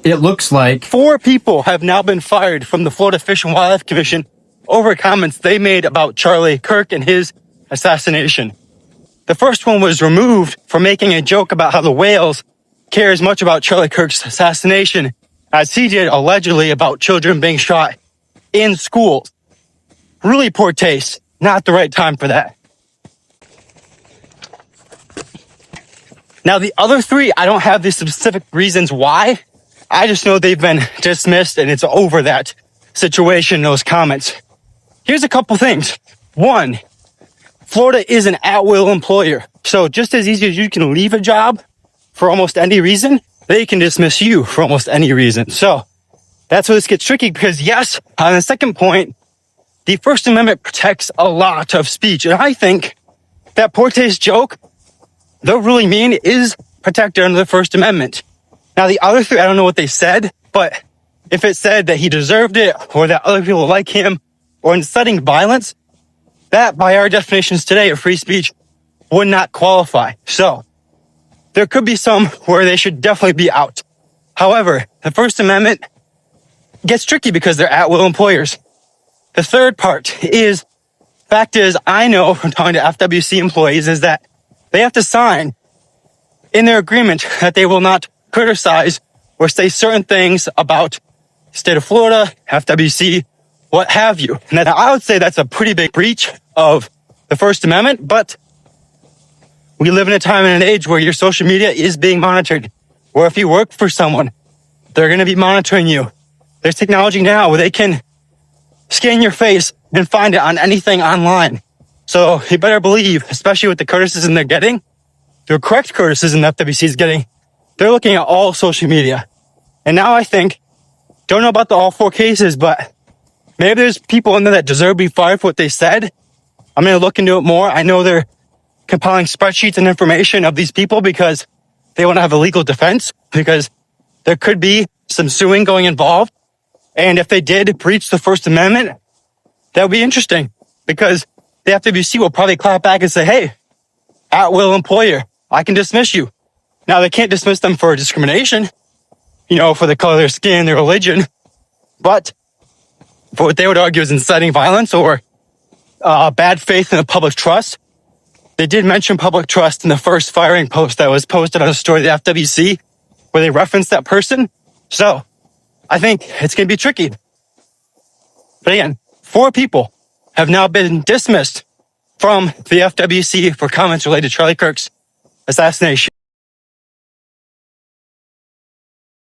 it looks like 4 people have now been fired from the Florida Fish and Wildlife Commission over comments they made about Charlie Kirk and his assassination. The first one was removed for making a joke about how the whales care as much about Charlie Kirk's assassination as he did allegedly about children being shot in schools. Really poor taste. Not the right time for that. Now, the other 3, I don't have the specific reasons why. I just know they've been dismissed and it's over that situation, those comments. Here's a couple things. 1, Florida is an at-will employer. So just as easy as you can leave a job for almost any reason, they can dismiss you for almost any reason. So that's where this gets tricky because, yes, on the second point, the First Amendment protects a lot of speech. And I think that poor taste joke, though really mean, is protected under the First Amendment. Now, the other 3, I don't know what they said, but if it said that he deserved it or that other people like him or inciting violence, that by our definitions today of free speech would not qualify. So there could be some where they should definitely be out. However, the First Amendment gets tricky because they're at-will employers. The third part is, fact is, I know from talking to FWC employees is that they have to sign in their agreement that they will not criticize or say certain things about the state of Florida, FWC, what have you. And I would say that's a pretty big breach of the First Amendment, but we live in a time and an age where your social media is being monitored. Or if you work for someone, they're going to be monitoring you. There's technology now where they can scan your face and find it on anything online. So you better believe, especially with the criticism they're getting, the correct criticism that FWC is getting, they're looking at all social media. And now I think, don't know about the all 4 cases, but maybe there's people in there that deserve to be fired for what they said. I'm going to look into it more. I know they're compiling spreadsheets and information of these people because they want to have a legal defense, because there could be some suing going involved. And if they did breach the First Amendment, that would be interesting because the FWC will probably clap back and say, hey, at-will employer, I can dismiss you. Now, they can't dismiss them for discrimination, for the color of their skin, their religion, but for what they would argue is inciting violence or bad faith in the public trust. They did mention public trust in the first firing post that was posted on a story of the FWC where they referenced that person. So I think it's going to be tricky. But again, 4 people have now been dismissed from the FWC for comments related to Charlie Kirk's assassination.